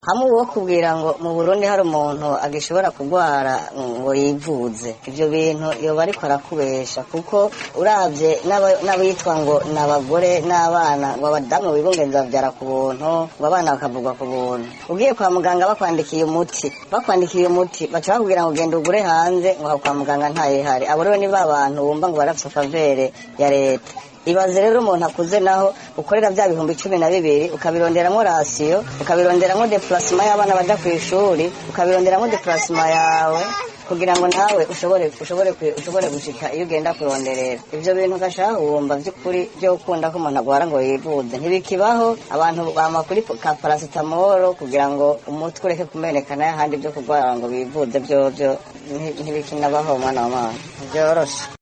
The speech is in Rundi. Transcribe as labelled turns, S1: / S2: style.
S1: hamwe wo kubwira ngo mu Burundi hari umuntu agishobora kugwara ngo yivuze, ivyo bintu yoba ariko arakubesha, kuko uravye n'abitwa ngo n'abagore n'abana ngo abadamu bibungenza bavyara ku buntu, ngo abana bakavugwa ku buntu. Ugiye kwa muganga bakwandikiye umuti baca bakubwira ngo genda ugure hanze, ngo kwa muganga ntayihari. Abo rero ni ba bantu bumva ngo barafise favere ya leta. Ibaze rero umuntu akuze naho ukorera bya bihumbi 12 ukabironderamwo rasiyo, ukabironderamwo déplacement y'abana baja ku ishuri, ukabironderamwo déplacement yawe kugira ngo nawe ushobore gushika iyo ugenda kuronderera. Ivyo bintu gashaka wumva vy'ukuri byo gukunda ko umuntu agwara ngo yivuze ntibikibaho. Abantu bama kuri ka paracetamol kugira ngo umutwe ureke kumenekana, handi byo kugwara ngo bivuze byo ntibikinabaho mwana wa mama, byoroshe.